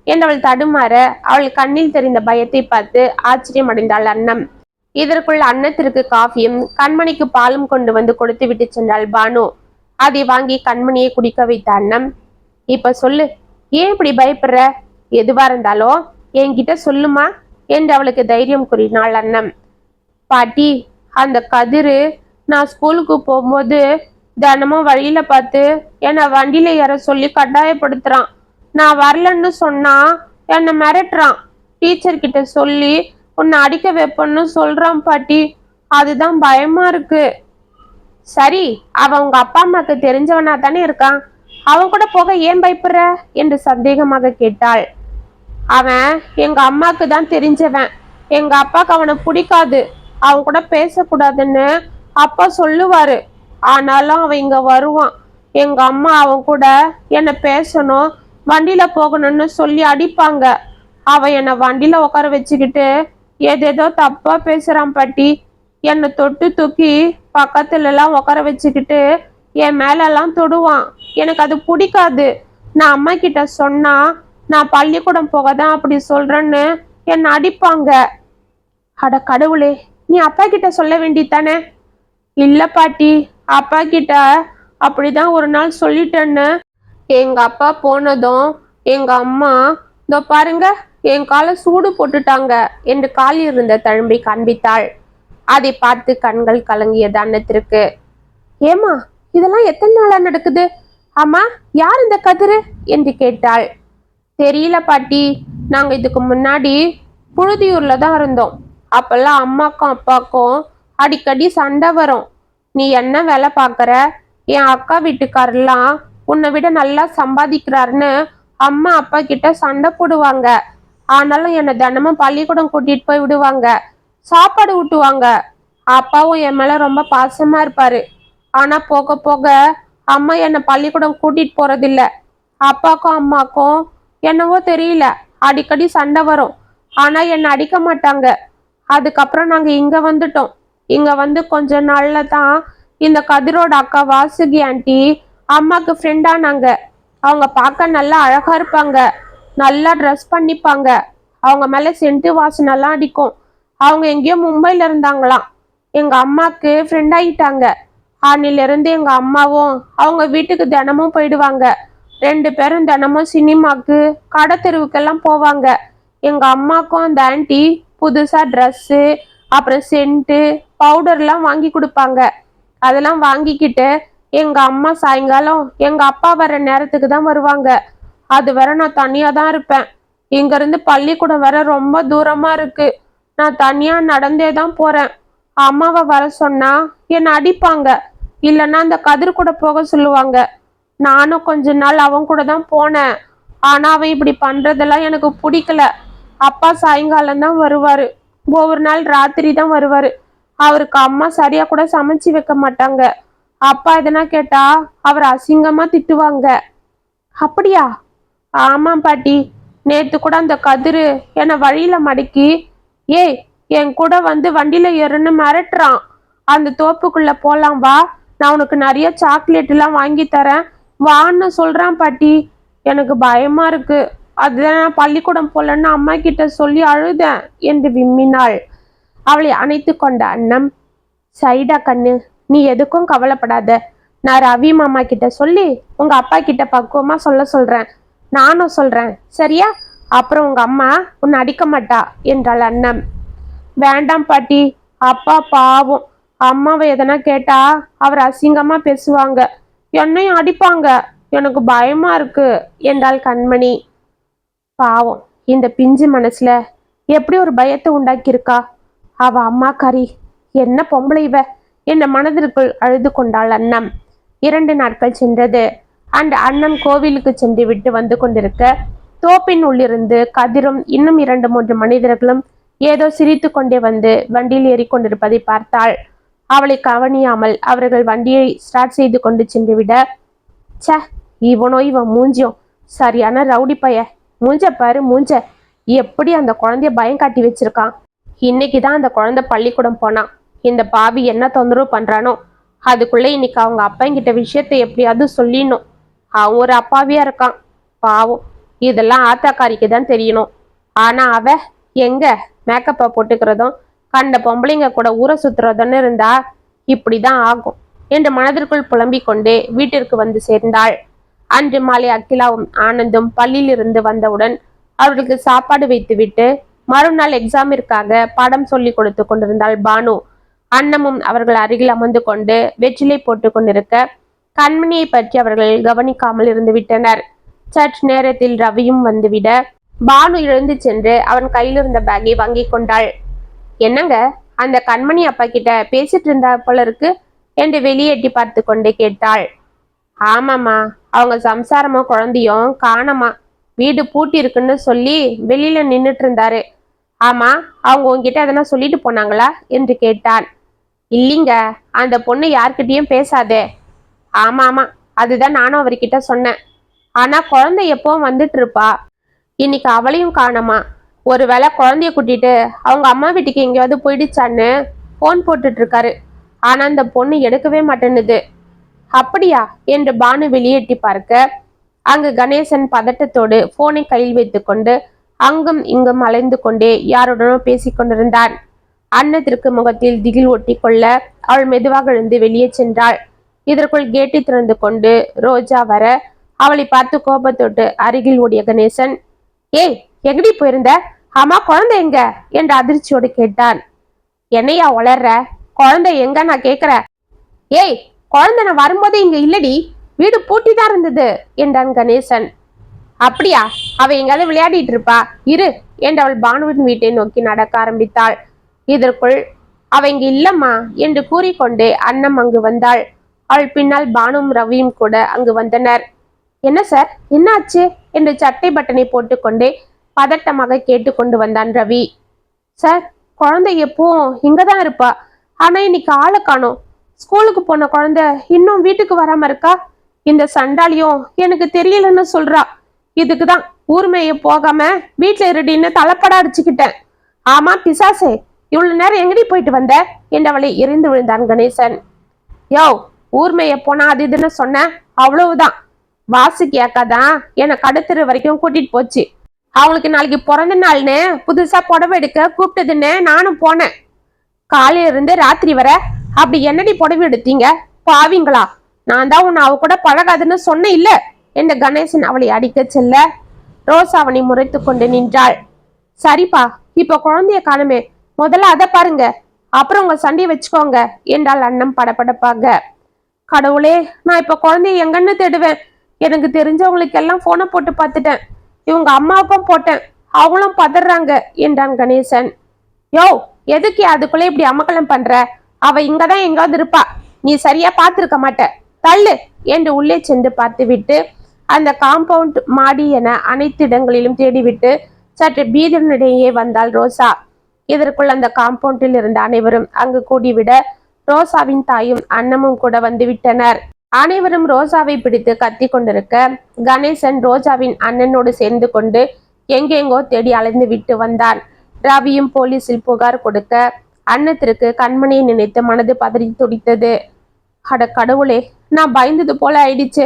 என்றவள் தடுமாற அவள் கண்ணில் தெரிந்த பயத்தை பார்த்து ஆச்சரியம் அடைந்தாள் அன்னம். இதற்குள் அன்னத்திற்கு காஃபியும் கண்மணிக்கு பாலும் கொண்டு வந்து கொடுத்து விட்டு சென்றாள் பானு. அதை வாங்கி கண்மணியை குடிக்க வைத்த அன்னம், இப்ப சொல்லு, ஏன் இப்படி பயப்படுற? எதுவா இருந்தாலும் என்கிட்ட சொல்லுமா என்று அவளுக்கு தைரியம் கூறினாள் அன்னம். பாட்டி, அந்த கதிரு நான் ஸ்கூலுக்கு போகும்போது தினமும் வழியில பார்த்து என்னை வண்டியில ஏற சொல்லி கட்டாயப்படுத்துறான். நான் வரலன்னு சொன்னா என்னை மிரட்டுறான். டீச்சர் கிட்ட சொல்லி உன்னை அடிக்க வைப்பன்னு சொல்றான் பாட்டி. அதுதான் பயமா இருக்கு. சரி, அவன் உங்க அப்பா அம்மாக்கு தெரிஞ்சவனா தானே இருக்கான், அவன் கூட போக ஏன் பயப்படுற என்று சந்தேகமாக கேட்டாள். அவன் எங்க அம்மாக்கு தான் தெரிஞ்சவன். எங்க அப்பாக்கு அவனை பிடிக்காது, அவன் கூட பேசக்கூடாதுன்னு அப்பா சொல்லுவாரு. ஆனாலும் அவன் இங்க வருவான். எங்க அம்மா அவன் கூட என்னை பேசணும், வண்டியில போகணும்னு சொல்லி அடிப்பாங்க. அவன் என்னை வண்டியில உட்கார வச்சுக்கிட்டு ஏதேதோ தப்பா பேசுறான் பாட்டி. என்னை தொட்டு தூக்கி பக்கத்துல எல்லாம் உட்கார வச்சுக்கிட்டு என் மேலெல்லாம் தொடுவான். எனக்கு அது பிடிக்காது. நான் அம்மா கிட்ட சொன்னா நான் பள்ளிக்கூடம் போகதான் அப்படி சொல்றேன்னு என்னை அடிப்பாங்க. அட கடவுளே, நீ அப்பா கிட்ட சொல்ல வேண்டியதானே? இல்ல பாட்டி, அப்பா கிட்ட அப்படிதான் ஒரு நாள் சொல்லிட்டேன்னு. எங்க அப்பா போனதும் எங்க அம்மா, இதோ பாருங்க, என் காலை சூடு போட்டுட்டாங்க என்று காலில் இருந்த தழும்பை காண்பித்தாள். அதை பார்த்து கண்கள் கலங்கியது அன்னத்திற்கு. ஏமா, இதெல்லாம் எத்தனை நாளா நடக்குது? அம்மா, யார் இந்த கதிரு என்று கேட்டாள். தெரியல பாட்டி, நாங்க இதுக்கு முன்னாடி புழுதியூர்ல தான் இருந்தோம். அப்பெல்லாம் அம்மாக்கும் அப்பாக்கும் அடிக்கடி சண்டை வரும். நீ என்ன வேலை பார்க்கற? என் அக்கா வீட்டுக்காரெல்லாம் உன்னை விட நல்லா சம்பாதிக்கிறாருன்னு அம்மா அப்பா கிட்ட சண்டை போடுவாங்க. ஆனாலும் என்னை தினமும் பள்ளிக்கூடம் கூட்டிட்டு போய் விடுவாங்க, சாப்பாடு ஊட்டுவாங்க. அப்பாவும் என் மேல ரொம்ப பாசமா இருப்பாரு. ஆனா போக போக அம்மா என்னை பள்ளிக்கூடம் கூட்டிட்டு போறதில்ல. அப்பாக்கும் அம்மாக்கும் என்னவோ தெரியல, அடிக்கடி சண்டை வரும். ஆனா என்னை அடிக்க மாட்டாங்க. அதுக்கப்புறம் நாங்க இங்க வந்துட்டோம். இங்க வந்து கொஞ்ச நாள்ல தான் இந்த கதிரோட அக்கா வாசுகி ஆண்டி அம்மாக்கு ஃப்ரெண்டானாங்க. அவங்க பார்க்க நல்லா அழகா இருப்பாங்க, நல்லா ட்ரெஸ் பண்ணிப்பாங்க. அவங்க மேல சென்ட்டு வாசனெல்லாம் அடிக்கும். அவங்க எங்கேயோ மும்பைல இருந்தாங்களாம். எங்க அம்மாக்கு ஃப்ரெண்ட் ஆகிட்டாங்க. அன்னிலிருந்து எங்க அம்மாவும் அவங்க வீட்டுக்கு தினமும் போயிடுவாங்க. 2 பேரும் தினமும் சினிமாக்கு, கடை தெருவுக்கெல்லாம் போவாங்க. எங்க அம்மாக்கும் அந்த ஆண்டி புதுசா ட்ரெஸ்ஸு, அப்புறம் சென்ட்டு, பவுடர்லாம் வாங்கி கொடுப்பாங்க. அதெல்லாம் வாங்கிக்கிட்டு எங்க அம்மா சாயங்காலம் எங்க அப்பா வர நேரத்துக்கு தான் வருவாங்க. அது வரை நான் தனியா தான் இருப்பேன். இங்க இருந்து பள்ளிக்கூடம் வர ரொம்ப தூரமா இருக்கு. நான் தனியா நடந்தே தான் போறேன். அம்மாவை வர சொன்னா என்னை அடிப்பாங்க, இல்லைன்னா அந்த கதிர் கூட போக சொல்லுவாங்க. நானும் கொஞ்ச நாள் அவன் கூட தான் போனேன். ஆனா அவன் இப்படி பண்றதெல்லாம் எனக்கு பிடிக்கல. அப்பா சாயங்காலம் தான் வருவாரு, ஒவ்வொரு நாள் ராத்திரி தான் வருவாரு. அவருக்கு அம்மா சரியா கூட சமைச்சு வைக்க மாட்டாங்க. அப்பா எதனா கேட்டா அவர் அசிங்கமா திட்டுவாங்க. அப்படியா? ஆமாம் பாட்டி, நேத்து கூட அந்த கதிரு என்னை வழியில மடக்கி, ஏய் என் கூட வந்து வண்டியில ஏறுன்னு மிரட்டுறான். அந்த தோப்புக்குள்ள போலாம் வா, நான் உனக்கு நிறைய சாக்லேட் எல்லாம் வாங்கி தரேன் வான்னு சொல்றான் பாட்டி. எனக்கு பயமா இருக்கு. அதுதான் நான் பள்ளிக்கூடம் போலன்னு அம்மா கிட்ட சொல்லி அழுதேன் என்று விம்மினாள். அவளை அணைத்து கொண்ட அன்னம், சரிடா கண்ணு, நீ எதுக்கும் கவலைப்படாத. நான் ரவி மாமா கிட்ட சொல்லி உங்க அப்பா கிட்ட பக்குவமா சொல்றேன். நானும் சொல்றேன், சரியா? அப்புறம் உங்க அம்மா உன்னை அடிக்க மாட்டா என்றாள் அண்ணன். வேண்டாம் பாட்டி, அப்பா பாவம். அம்மாவை எதனா கேட்டா அவர் அசிங்கமா பேசுவாங்க, என்னையும் அடிப்பாங்க. எனக்கு பயமா இருக்கு என்றாள் கண்மணி. பாவம், இந்த பிஞ்சு மனசுல எப்படி ஒரு பயத்தை உண்டாக்கியிருக்கா அவ அம்மா கறி. என்ன பொம்பளை இவ என்ற மனதிற்குள் அழுது கொண்டாள் அண்ணம். 2 நாட்கள் சென்றது. அந்த அண்ணன் கோவிலுக்கு சென்று விட்டு வந்து கொண்டிருக்க தோப்பின் உள்ளிருந்து கதிரும் இன்னும் 2-3 மனிதர்களும் ஏதோ சிரித்து கொண்டே வந்து வண்டியில் ஏறிக்கொண்டிருப்பதை பார்த்தாள். அவளை கவனியாமல் அவர்கள் வண்டியை ஸ்டார்ட் செய்து கொண்டு சென்று விட, ச இவன் மூஞ்சியும் சரியான ரவுடி பைய. மூஞ்ச பாரு மூஞ்ச, எப்படி அந்த குழந்தைய பயம் காட்டி வச்சிருக்கான். இன்னைக்குதான் அந்த குழந்தை பள்ளிக்கூடம் போனான். இந்த பாவி என்ன தொந்தரவு பண்றானோ. அதுக்குள்ள இன்னைக்கு அவங்க அப்பங்கிட்ட விஷயத்தை எப்படியாவது சொல்லிடணும். அவன் ஒரு அப்பாவியா இருக்கான் பாவம். இதெல்லாம் ஆத்தாக்காரிக்கு தான் தெரியணும். ஆனா அவ எங்க மேக்கப்பை போட்டுக்கிறதும் கண்ட பொம்பளைங்க கூட ஊரை சுத்துறதுன்னு இருந்தா இப்படிதான் ஆகும் என்று மனதிற்குள் புலம்பிக் கொண்டே வீட்டிற்கு வந்து சேர்ந்தாள். அன்று மாலை அகிலாவும் ஆனந்தும் பள்ளியிலிருந்து வந்தவுடன் அவர்களுக்கு சாப்பாடு வைத்துவிட்டு மறுநாள் எக்ஸாமிற்காக பாடம் சொல்லி கொடுத்து கொண்டிருந்தாள் பானு. அன்னமும் அவர்கள் அருகில் அமர்ந்து கொண்டு வெற்றிலை போட்டு கொண்டிருக்க கண்மணியை பற்றி அவர்கள் கவனிக்காமல் இருந்து விட்டனர். சற்று நேரத்தில் ரவியும் வந்துவிட பானு எழுந்து சென்று அவன் கையில் இருந்த பேக்கை வாங்கி கொண்டாள். என்னங்க, அந்த கண்மணி அப்பா கிட்ட பேசிட்டு இருந்தா போல இருக்கு என்று வெளியே எட்டி பார்த்து கொண்டே கேட்டாள். ஆமாம்மா, அவங்க சம்சாரமும் குழந்தையும் காணமா, வீடு பூட்டி இருக்குன்னு சொல்லி வெளியில நின்றுட்டு இருந்தாரு. ஆமா, அவங்க உங்ககிட்ட எதனா சொல்லிட்டு போனாங்களா என்று கேட்டான். இல்லைங்க, அந்த பொண்ணு யார்கிட்டயும் பேசாதே. ஆமா ஆமா, அதுதான் நானும் அவர்கிட்ட சொன்னேன். ஆனா குழந்தை எப்பவும் வந்துட்டு இருப்பா, இன்னைக்கு அவளையும் காணமா. ஒருவேளை குழந்தைய கூட்டிட்டு அவங்க அம்மா வீட்டுக்கு எங்கேயாவது போயிடுச்சான்னு போன் போட்டுட்டு இருக்காரு. ஆனா அந்த பொண்ணு எடுக்கவே மாட்டேன்னுது. அப்படியா என்று பானு வெளியேட்டி பார்க்க அங்கு கணேசன் பதட்டத்தோடு போனை கையில் வைத்துக் கொண்டு அங்கும் இங்கும் அலைந்து கொண்டே யாருடனோ பேசிக்கொண்டிருந்தான். அன்னத்திற்கு முகத்தில் திகில் ஒட்டி கொள்ள அவள் மெதுவாக எழுந்து வெளியே சென்றாள். இதற்குள் கேட்டை திறந்து கொண்டு ரோஜா வர அவளை பார்த்து கோபத்தோட்டு அருகில் ஓடிய கணேசன், ஏய் எங்கடி போயிருந்த? ஆமா, குழந்தை எங்க என்று அதிர்ச்சியோடு கேட்டான். என்னையா வளர்ற? குழந்தை எங்க நான் கேக்குற? ஏய், குழந்தை நான் வரும்போது இங்க இல்லடி, வீடு பூட்டிதான் இருந்தது என்றான் கணேசன். அப்படியா? அவ எங்காவது விளையாடிட்டு இருப்பா, இரு என்று அவள் பானுவின் வீட்டை நோக்கி நடக்க ஆரம்பித்தாள். இதற்குள் அவ இங்க இல்லம்மா என்று கூறிக்கொண்டே அன்னம் அங்கு வந்தாள். அவள் பின்னால் பானுவும் ரவியும் கூட அங்கு வந்தனர். என்ன சார், என்னாச்சு என்று சட்டை பட்டனை போட்டுக்கொண்டே பதட்டமாக கேட்டுக்கொண்டு வந்தான் ரவி. சார், குழந்தை எப்பவும் இங்கதான் இருப்பா, ஆனா இன்னைக்கு ஆளை காணோம். ஸ்கூலுக்கு போன குழந்தை இன்னும் வீட்டுக்கு வராம இருக்கா. இந்த சண்டாலியும் எனக்கு தெரியலன்னு சொல்றா. இதுக்குதான் ஊர்மைய போகாம வீட்டுல இருடின்னு தலைப்படா அடிச்சுக்கிட்டேன். ஆமா பிசாசே, இவ்வளவு நேரம் எங்கடி போயிட்டு வந்த என்று அவளை எரிந்து விழுந்தான் கணேசன். யோ, ஊர்மைய போனா அது இதுன்னு சொன்ன, அவ்வளவுதான். வாசுக்கு ஏக்காதான் என்னை கடத்துற வரைக்கும் கூட்டிட்டு போச்சு. அவங்களுக்கு நாளைக்கு பிறந்த நாள்னு புதுசா புடவை எடுக்க கூப்பிட்டதுன்னு நானும் போனேன். காலையில இருந்து ராத்திரி வர அப்படி என்னடி புடவை எடுத்தீங்க பாவீங்களா? நான் தான் உன்னை அவ கூட பழகாதுன்னு சொன்ன இல்ல என்று கணேசன் அவளை அடிக்க செல்ல ரோசா அவனை முறைத்து கொண்டு நின்றாள். சரிப்பா, இப்ப குழந்தைய காணுமே, முதல்ல அதை பாருங்க, அப்புறம் உங்க சண்டையை வச்சுக்கோங்க என்றாள் அண்ணன் படபடப்பாக. கடவுளே, நான் இப்ப குழந்தைய எங்கன்னு தேடுவேன்? எனக்கு தெரிஞ்சவங்களுக்கு எல்லாம் போனை போட்டு பார்த்துட்டேன், இவங்க அம்மாவுக்கும் போட்டேன், அவங்களும் பதறாங்க என்றான் கணேசன். யோ, எதுக்கு அதுக்குள்ள இப்படி அமக்கலம் பண்ற? அவ இங்கதான் எங்காவது இருப்பா, நீ சரியா பார்த்திருக்க மாட்ட, தள்ளு என்று உள்ளே சென்று பார்த்துவிட்டு அந்த காம்பவுண்ட் மாடி என அனைத்து இடங்களிலும் தேடிவிட்டு சற்று பீதியிடையே வந்தாள் ரோசா. இதற்குள் அந்த காம்பவுண்டில் இருந்த அனைவரும் அங்கு கூடிவிட ரோசாவின் தாயும் அண்ணமும் கூட வந்து விட்டனர். அனைவரும் ரோசாவை பிடித்து கத்தி கொண்டிருக்க கணேசன் ரோஜாவின் அண்ணனோடு சேர்ந்து கொண்டு எங்கெங்கோ தேடி அலைந்து விட்டு வந்தான். ரவியும் போலீஸில் புகார் கொடுக்க அன்னத்திற்கு கண்மணியை நினைத்து மனது பதறி துடித்தது. அட கடவுளே, நான் பயந்தது போல ஆயிடுச்சு.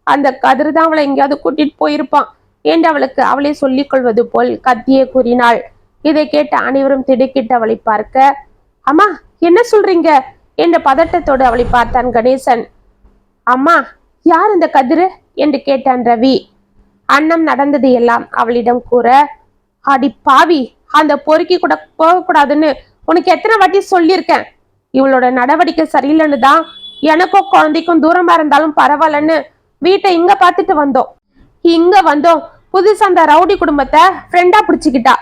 அந்த கதிர் தான் அவளை எங்கேயாவது கூட்டிட்டு போயிருப்பான் என்று அவளுக்கு அவளை சொல்லிக் கொள்வது போல் கத்தியே கூறினாள். இதை கேட்ட அனைவரும் திடுக்கிட்டு அவளை பார்க்க, அம்மா என்ன சொல்றீங்க என்ற பதட்டத்தோடு அவளை பார்த்தான் கணேசன். அம்மா, யார் இந்த கதிரு என்று கேட்டான் ரவி. அண்ணம் நடந்தது எல்லாம் அவளிடம் கூற, அடி பாவி, அந்த பொறுக்கி கூட போகக்கூடாதுன்னு உனக்கு எத்தனை வாட்டி சொல்லியிருக்கேன். இவளோட நடவடிக்கை சரியில்லைன்னு தான் எனக்கும் குழந்தைக்கும் தூரமா இருந்தாலும் பரவாயில்லன்னு வீட்டை இங்க பார்த்துட்டு வந்தோம். இங்க வந்தோம், புதுசா அந்த ரவுடி குடும்பத்தை ஃப்ரெண்டா பிடிச்சுக்கிட்டா.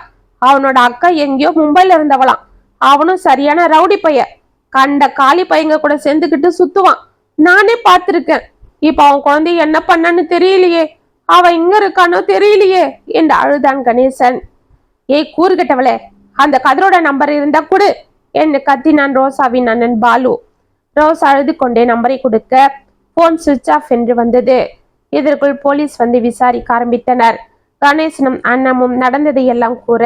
அவனோட அக்கா எங்கேயோ மும்பைல இருந்தவளாம். அவனும் சரியான ரவுடி பைய, கண்ட காலி பையங்க கூட சேர்ந்துக்கிட்டு சுத்துவான். நானே பார்த்திருக்கேன். இப்ப அவன் குழந்தைய என்ன பண்ணான்னு தெரியலையே, அவன் இங்க இருக்கானோ தெரியலையே என்று அழுதான் கணேசன். ஏய் கூறுகட்டவளே, அந்த கதிரோட நம்பர் இருந்தா கொடு என்று கத்தினான் ரோசாவின் அண்ணன் பாலு. ரோஸ் அழுது கொண்டே நம்பரை கொடுக்க போன் சுவிட்ச் ஆஃப் என்று வந்தது. இதற்குள் போலீஸ் வந்து விசாரிக்க ஆரம்பித்தனர். கணேசனும் அண்ணமும் நடந்ததை எல்லாம் கூற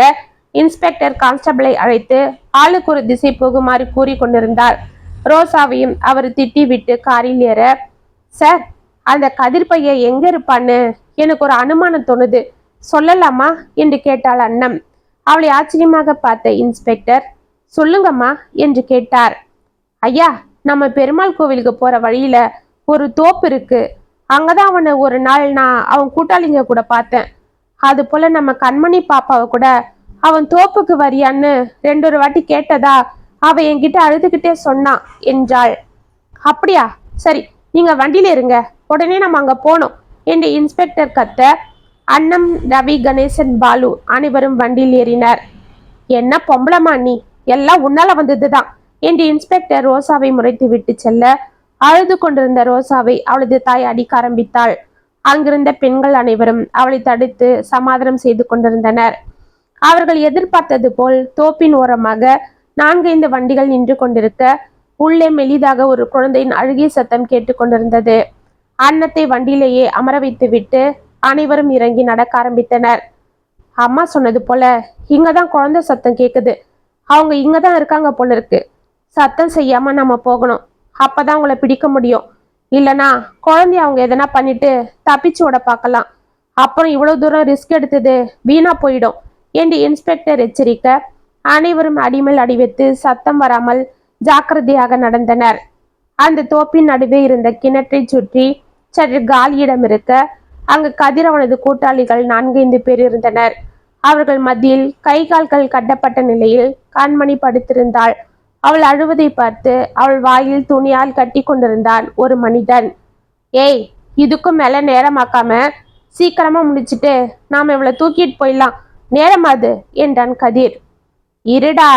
இன்ஸ்பெக்டர் கான்ஸ்டபிளை அழைத்து ஆளுக்கு ஒரு திசை போகுமாறு கூறி கொண்டிருந்தார். ரோசாவையும் அவர் திட்டி விட்டு காரில் ஏற, சார், அந்த கதிர் பைய எங்க இருப்பான்னு எனக்கு ஒரு அனுமானம் தோணுது, சொல்லலாமா என்று கேட்டாள் அண்ணம். அவளை ஆச்சரியமாக பார்த்த இன்ஸ்பெக்டர், சொல்லுங்கம்மா என்று கேட்டார். ஐயா, நம்ம பெருமாள் கோவிலுக்கு போற வழியில ஒரு தோப்பு இருக்கு. அங்கதான் அவனை ஒரு நாள் நான் அவன் கூட்டாளிங்க கூட பார்த்தேன். அது போல நம்ம கண்மணி பாப்பாவை கூட அவன் தோப்புக்கு வரியான்னு 2 வாட்டி கேட்டதா அவ என்கிட்ட அழுதுகிட்டே சொன்னான் என்றாள். அப்படியா, சரி, நீங்க வண்டியில இருங்க, உடனே நம்ம அங்க போனோம் என்று இன்ஸ்பெக்டர் கத்த அண்ணம், ரவி, கணேசன், பாலு அனைவரும் வண்டியில் ஏறினர். என்ன பொம்பளமா நீ, எல்லாம் உன்னால வந்ததுதான் என்று இன்ஸ்பெக்டர் ரோசாவை முறைத்து விட்டு செல்ல அழுது கொண்டிருந்த ரோசாவை அவளது தாய் அடிக்க ஆரம்பித்தாள். அங்கிருந்த பெண்கள் அனைவரும் அவளை தடுத்து சமாதானம் செய்து கொண்டிருந்தனர். அவர்கள் எதிர்பார்த்தது போல் தோப்பின் ஓரமாக 4-5 வண்டிகள் நின்று கொண்டிருக்க உள்ளே மெலிதாக ஒரு குழந்தையின் அழுகிய சத்தம் கேட்டுக்கொண்டிருந்தது. அன்னத்தை வண்டியிலேயே அமர வைத்து விட்டு அனைவரும் இறங்கி நடக்க ஆரம்பித்தனர். அம்மா சொன்னது போல இங்கதான் குழந்தை சத்தம் கேக்குது. அவங்க இங்கதான் இருக்காங்க போல இருக்கு. சத்தம் செய்யாம நம்ம போகணும், அப்பதான் அவங்கள பிடிக்க முடியும். இல்லனா குழந்தைய அவங்க எதனா பண்ணிட்டு தப்பிச்சு ஓட பார்க்கலாம். அப்புறம் இவ்வளவு தூரம் ரிஸ்க் எடுத்தது வீணா போயிடும் என்று இன்ஸ்பெக்டர் எச்சரிக்க அனைவரும் அடிமேல் அடி வைத்து சத்தம் வராமல் ஜாக்கிரதையாக நடந்தனர். அந்த தோப்பின் நடுவே இருந்த கிணற்றை சுற்றி சற்று காலியிடம் இருக்க அங்கு கதிரவனது கூட்டாளிகள் 4-5 பேர் இருந்தனர். அவர்கள் மத்தியில் கை கால்கள் கட்டப்பட்ட நிலையில் கண்மணி படுத்திருந்தாள். அவள் அழுவதை பார்த்து அவள் வாயில் துணியால் கட்டி கொண்டிருந்தான் ஒரு மனிதன். ஏய், இதுக்கும் மேல நேரமாக்காம சீக்கிரமா முடிச்சுட்டு நாம இவளை தூக்கிட்டு போயிடலாம், நேரமாது என்றான் கதிர். இருடா,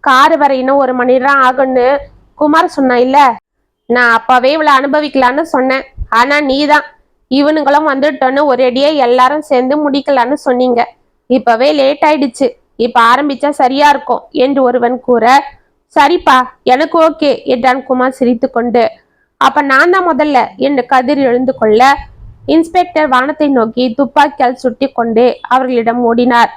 காரு வர இன்னும் 1 மணி நேரம் ஆகும்னு குமார் சொன்னா இல்ல, நான் அப்பவே இவளை அனுபவிக்கலான்னு சொன்னேன். ஆனா நீதான் இவனுங்களும் வந்துட்டோன்னு ஒரேடியே எல்லாரும் சேர்ந்து முடிக்கலான்னு சொன்னீங்க. இப்பவே லேட் ஆயிடுச்சு, இப்ப ஆரம்பிச்சா சரியா இருக்கும் என்று ஒருவன் கூற, சரிப்பா, எனக்கு ஓகே என்றான் குமார் சிரித்து கொண்டு. அப்ப நான் தான் முதல்ல என்று கதிர் எழுந்து கொள்ள இன்ஸ்பெக்டர் வானத்தை நோக்கி துப்பாக்கியால் சுட்டி கொண்டே அவர்களிடம் ஓடினார்.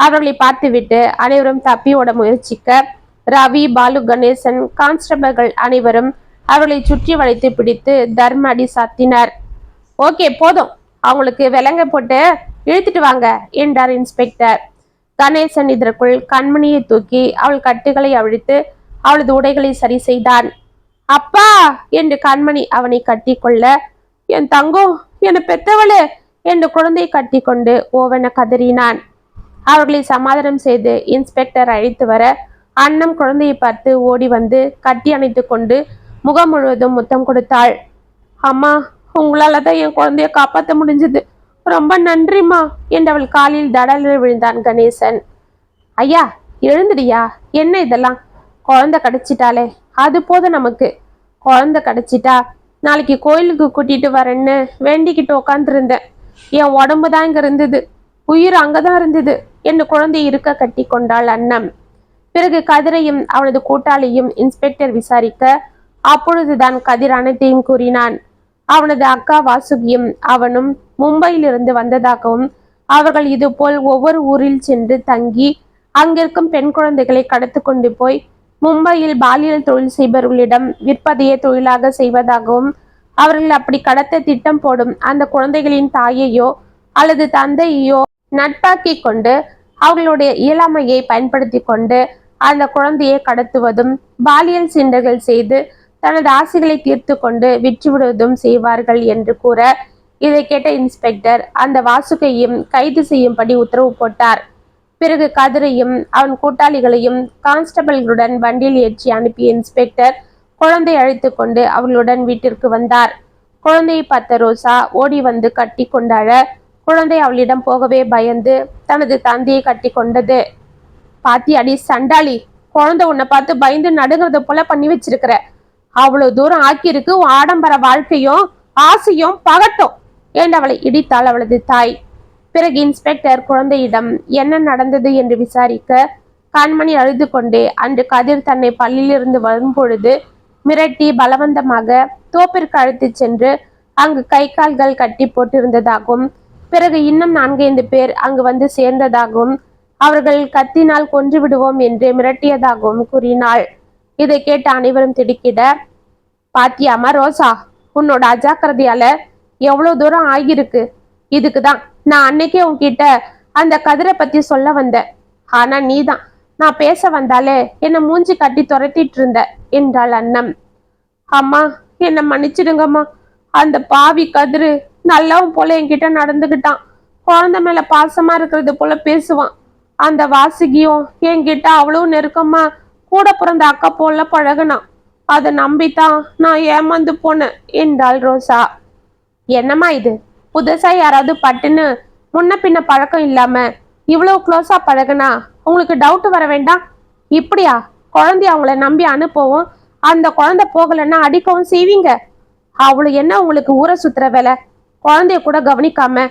அவர்களை பார்த்துவிட்டு அனைவரும் தப்பி ஓட முயற்சிக்க ரவி, பாலு, கணேசன், கான்ஸ்டபிள்கள் அனைவரும் அவர்களை சுற்றி வளைத்து பிடித்து தர்ம அடி சாத்தினார். ஓகே, போதும், அவங்களுக்கு விலங்கை போட்டு இழுத்துட்டு வாங்க என்றார் இன்ஸ்பெக்டர். கணேசன் இதற்குள் கண்மணியை தூக்கி அவள் கட்டுகளை அவிழ்த்து அவளது உடைகளை சரி செய்தான். அப்பா என்று கண்மணி அவனை கட்டி கொள்ள, என் தங்கம், என பெத்தவளே என்று குழந்தையை கட்டி கொண்டு ஓவென கதறினான். அவர்களை சமாதானம் செய்து இன்ஸ்பெக்டர் அழைத்து வர அண்ணம் குழந்தையை பார்த்து ஓடி வந்து கட்டி அணைத்து கொண்டு முகம் முழுவதும் முத்தம் கொடுத்தாள். அம்மா, உங்களால தான் என் குழந்தைய காப்பாற்ற முடிஞ்சது, ரொம்ப நன்றிம்மா என்று அவள் காலில் தடலில் விழுந்தான் கணேசன். ஐயா, எழுந்துடியா, என்ன இதெல்லாம், குழந்தை கிடைச்சிட்டாலே அது போதும் நமக்கு. குழந்தை கிடைச்சிட்டா நாளைக்கு கோயிலுக்கு கூட்டிட்டு வரேன்னு வேண்டிக்கிட்டு உட்காந்துருந்தேன். என் உடம்பு தான் இங்க இருந்தது, உயிர் அங்கதான் இருந்தது என்று குழந்தை இருக்க கட்டி கொண்டாள் அண்ணம். பிறகு கதிரையும் அவனது கூட்டாளியும் இன்ஸ்பெக்டர் விசாரிக்க அப்பொழுதுதான் கதிர் அனைத்தையும் கூறினான். அவனது அக்கா வாசுகியும் அவனும் மும்பையிலிருந்து வந்ததாகவும் அவர்கள் இதுபோல் ஒவ்வொரு ஊரில் சென்று தங்கி அங்கிருக்கும் பெண் குழந்தைகளை கடத்து கொண்டு போய் மும்பையில் பாலியல் தொழில் செய்பவர்களிடம் விற்பதையே தொழிலாக செய்வதாகவும் அவர்கள் அப்படி கடத்த திட்டம் போடும் அந்த குழந்தைகளின் தாயையோ அல்லது தந்தையோ நட்பாக்கி கொண்டு அவர்களுடைய இயலாமையை பயன்படுத்தி கொண்டு அந்த குழந்தையை கடத்துவதும் பாலியல் சீண்டல்கள் செய்து தனது ஆசைகளை தீர்த்து கொண்டு விற்றுவிடுவதும் செய்வார்கள் என்று கூற, இதை கேட்ட இன்ஸ்பெக்டர் அந்த வாசுகையும் கைது செய்யும்படி உத்தரவு போட்டார். பிறகு கதிரையும் அவன் கூட்டாளிகளையும் கான்ஸ்டபிள்களுடன் வண்டியில் ஏற்றி அனுப்பிய இன்ஸ்பெக்டர் குழந்தை அழைத்து கொண்டு அவர்களுடன் வீட்டிற்கு வந்தார். குழந்தையை பார்த்த ரோசா ஓடி வந்து கட்டி கொண்டாட, குழந்தை அவளிடம் போகவே பயந்து தனது தந்தையை கட்டி கொண்டது. பாத்தி அடி சண்டாளி, குழந்தை உன்னை பார்த்து பயந்து நடுங்கிறத போல பண்ணி வச்சிருக்கிற. அவ்வளவு தூரம் ஆக்கியிருக்கு உன் ஆடம்பர வாழ்க்கையும் ஆசையும் பகட்டும் என்று அவளை இடித்தாள் அவளது தாய். பிறகு இன்ஸ்பெக்டர் குழந்தையிடம் என்ன நடந்தது என்று விசாரிக்க, கண்மணி அழுது கொண்டே அன்று கதிர் தன்னை பள்ளியிலிருந்து வரும்பொழுது மிரட்டி பலவந்தமாக தோப்பிற்கு அழைத்து சென்று அங்கு கை கால்கள் கட்டி போட்டிருந்ததாகவும், பிறகு இன்னும் 4-5 பேர் அங்கு வந்து சேர்ந்ததாகவும், அவர்கள் கத்தினால் கொன்று விடுவோம் என்று மிரட்டியதாகவும் கூறினாள். இதை கேட்டு அனைவரும் திடுக்கிட, பாத்தியாமா ரோசா, உன்னோட அஜாக்கிரதையால எவ்வளவு தூரம் ஆகியிருக்கு. இதுக்குதான் நான் அன்னைக்கே உன்கிட்ட அந்த கதிரை பத்தி சொல்ல வந்தேன். ஆனா நீதான் நான் பேச வந்தாலே என்னை மூஞ்சி கட்டி துரத்திட்டு இருந்த என்றாள் அண்ணம். அம்மா, என்னை மன்னிச்சிடுங்கம்மா. அந்த பாவி கதிரு நல்லவன் போல என்கிட்ட நடந்துகிட்டான். குழந்தை மேல பாசமா இருக்கிறது போல பேசுவான். அந்த வாசுகியும் என்கிட்ட அவ்வளவு நெருக்கமா கூட பிறந்த அக்கா போல பழகுனான். அதை நம்பித்தான் நான் ஏமாந்து போனேன் என்றாள் ரோசா. என்னம்மா இது, புதுசா யாராவது பட்டுன்னு முன்ன பின்ன பழக்கம் இல்லாம இவ்வளவு க்ளோஸா பழகுனா உங்களுக்கு டவுட் வர வேண்டாம்? இப்படியா குழந்தைய அவங்கள நம்பி அனுப்பவும், அந்த குழந்தை போகலன்னா அடிக்கவும் செய்வீங்க? அவ்வளவு என்ன உங்களுக்கு ஊரை சுத்துற வேலை? குழந்தைய கூட கவனிக்காம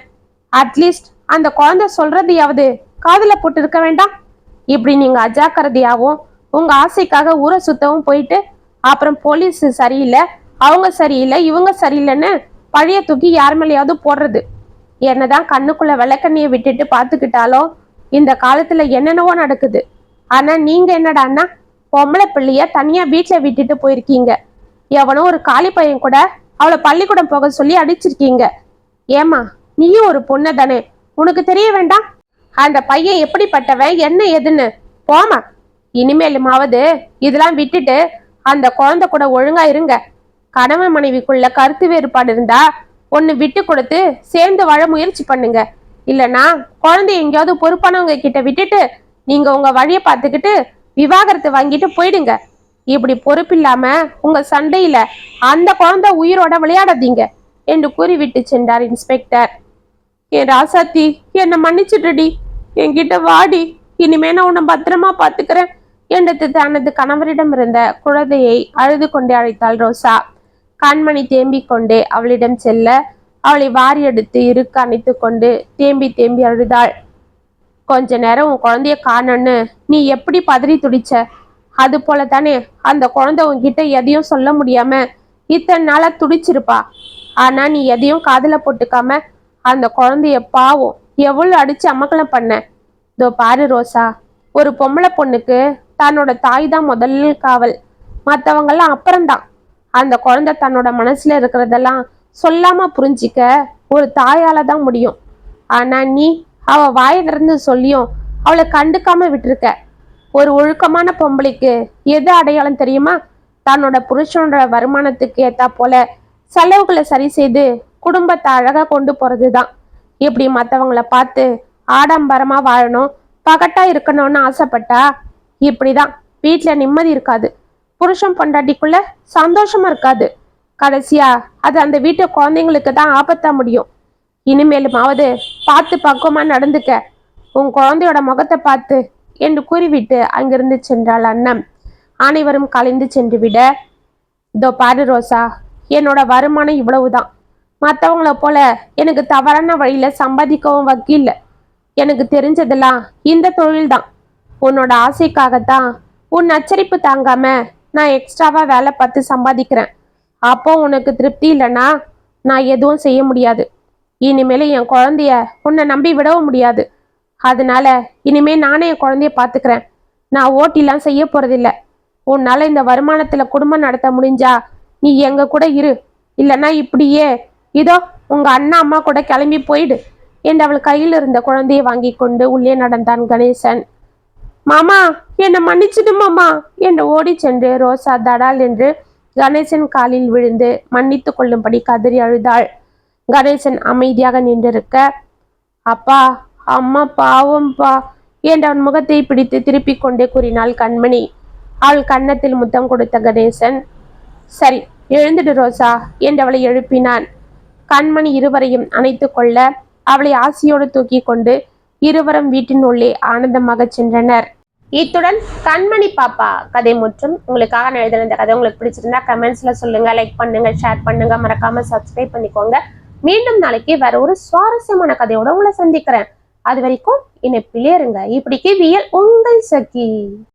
அட்லீஸ்ட் அந்த குழந்தை சொல்றதையாவது காதுல போட்டு இருக்க வேண்டாம்? இப்படி நீங்க அஜாக்கிரதையாவும் உங்க ஆசைக்காக ஊரை சுத்தவும் போயிட்டு அப்புறம் போலீஸ் சரியில்லை, அவங்க சரியில்லை, இவங்க சரியில்லைன்னு பழைய தூக்கி யார் மேலேயாவது போடுறது. என்னதான் கண்ணுக்குள்ள விளக்கண்ணியை விட்டுட்டு பார்த்துக்கிட்டாலும் இந்த காலத்துல என்னென்னவோ நடக்குது. ஆனா நீங்க என்னடான்னா பொம்பளை பிள்ளைய தனியா வீட்டுல விட்டுட்டு போயிருக்கீங்க. எவனோ ஒரு காலி பையன் கூட அவளை பள்ளிக்கூடம் போக சொல்லி அடிச்சிருக்கீங்க. ஏமா, நீயும் ஒரு பொண்ணு தானே, உனக்கு தெரிய வேண்டாம் அந்த பையன் எப்படிப்பட்டவன் என்ன ஏதுன்னு? போமா, இனிமேலுமாவது இதெல்லாம் விட்டுட்டு அந்த குழந்தை கூட ஒழுங்கா இருங்க. கணவன் மனைவிக்குள்ள கருத்து வேறுபாடு இருந்தா ஒன்னு விட்டு கொடுத்து சேர்ந்து வாழ முயற்சி பண்ணுங்க. இல்லைன்னா குழந்தை எங்கேயாவது பொறுப்பானவங்க கிட்ட விட்டுட்டு நீங்க உங்க வழியை பார்த்துக்கிட்டு விவாகரத்து வாங்கிட்டு போயிடுங்க. இப்படி பொறுப்பில்லாம உங்க சண்டையில அந்த குழந்தை உயிரோட விளையாடாதீங்க என்று கூறிவிட்டு சென்றார் இன்ஸ்பெக்டர். என் ராசாத்தி, என்னை மன்னிச்சுடுடி, என்கிட்ட வாடி, இனிமே நான் உன்னை பத்திரமா பாத்துக்கிறேன் என்று தனது கணவரிடம் இருந்த குழந்தையை அழுது கொண்டே அழைத்தாள் ரோசா. கண்மணி தேம்பிக் கொண்டே அவளிடம் செல்ல அவளை வாரி எடுத்து இருக்க அணைத்து கொண்டு தேம்பி தேம்பி அழுதாள். கொஞ்ச நேரம் உன் குழந்தைய காணன்னு நீ எப்படி பதறி துடிச்ச, அது போல தானே அந்த குழந்தை உன்கிட்ட எதையும் சொல்ல முடியாம இத்தனை நாளா துடிச்சிருப்பா. ஆனா நீ எதையும் காதுல போட்டுக்காம அந்த குழந்தைய பாவம் எவ்வளவு அடிச்சு அமக்கலம் பண்ண. இதோ பாரு ரோசா, ஒரு பொம்பளை பொண்ணுக்கு தன்னோட தாய் தான் முதல் காவல், மற்றவங்கெல்லாம் அப்புறம்தான். அந்த குழந்தை தன்னோட மனசுல இருக்கிறதெல்லாம் சொல்லாம புரிஞ்சிக்க ஒரு தாயால தான் முடியும். ஆனா நீ அவ வாயை திறந்து சொல்லியும் அவளை கண்டுக்காம விட்டுருக்க. ஒரு ஒழுக்கமான பொம்பளைக்கு எது அடையாளம் தெரியுமா? தன்னோட புருஷனோட வருமானத்துக்கு ஏத்தா போல செலவுகளை சரி செய்து குடும்பத்தை அழகா கொண்டு போறதுதான். இப்படி மற்றவங்களை பார்த்து ஆடம்பரமா வாழணும், பகட்டா இருக்கணும்னு ஆசைப்பட்டா இப்படிதான் வீட்டுல நிம்மதி இருக்காது, புருஷன் பொண்டாட்டிக்குள்ள சந்தோஷமா இருக்காது. கடைசியா அது அந்த வீட்டு குழந்தைங்களுக்கு தான் ஆபத்தா முடியும். இனிமேலுமாவது பார்த்து பக்குவமா நடந்துக்க, உன் குழந்தையோட முகத்தை பார்த்து என்று கூறிவிட்டு அங்கிருந்து சென்றாள் அண்ணம். அனைவரும் கலைந்து சென்று விட, இதோ பாரு ரோசா, என்னோட வருமானம் இவ்வளவுதான். மற்றவங்கள போல எனக்கு தவறான வழியில சம்பாதிக்கவும் வக்கில்ல. எனக்கு தெரிஞ்சதெல்லாம் இந்த தொழில்தான். உன்னோட ஆசைக்காகத்தான் உன் அச்சரிப்பு தாங்காம நான் எக்ஸ்ட்ராவா வேலை பார்த்து சம்பாதிக்கிறேன். அப்போ உனக்கு திருப்தி இல்லைன்னா நான் எதுவும் செய்ய முடியாது. இனிமேல என் குழந்தைய உன்னை நம்பி விடவும் முடியாது. அதனால இனிமே நானே என் குழந்தைய பார்த்துக்கிறேன். நான் ஓட்டிலாம் செய்ய போறதில்ல. உன்னால இந்த வருமானத்துல குடும்பம் நடத்த முடிஞ்சா நீ எங்க கூட இரு, இல்லைன்னா இப்படியே இதோ உங்க அண்ணா அம்மா கூட கிளம்பி போயிடு என்று அவள் கையில் இருந்த குழந்தையை வாங்கி கொண்டு உள்ளே நடந்தான் கணேசன். மாமா, என்னை மன்னிச்சிடு மாமா என்று ஓடி சென்று ரோசா தடால் என்று கணேசன் காலில் விழுந்து மன்னித்து கொள்ளும்படி கதறி அழுதாள். கணேசன் அமைதியாக நின்றிருக்க, அப்பா, அம்மா பாவம்பா என்று அவன் முகத்தை பிடித்து திருப்பிக் கொண்டே கூறினாள் கண்மணி. அவள் கன்னத்தில் முத்தம் கொடுத்த கணேசன், சரி எழுந்துடு ரோசா என்று அவளை எழுப்பினான். கண்மணி இருவரையும் அணைத்து கொள்ள அவளை ஆசியோடு தூக்கி கொண்டு இருவரும் வீட்டின் உள்ளே ஆனந்தமாக சென்றனர். இத்துடன் கண்மணி பாப்பா கதை முற்றும். உங்களுக்காக நான் எழுதின இந்த கதை உங்களுக்கு பிடிச்சிருந்தா கமெண்ட்ஸ்ல சொல்லுங்க, லைக் பண்ணுங்க, ஷேர் பண்ணுங்க, மறக்காம சப்ஸ்கிரைப் பண்ணிக்கோங்க. மீண்டும் நாளைக்கு வேற ஒரு சுவாரஸ்யமான கதையோட உங்களை சந்திக்கிறேன். அது வரைக்கும் இணைப்பிலே இருங்க. இப்படிக்கு வியல் உங்கள் சகி.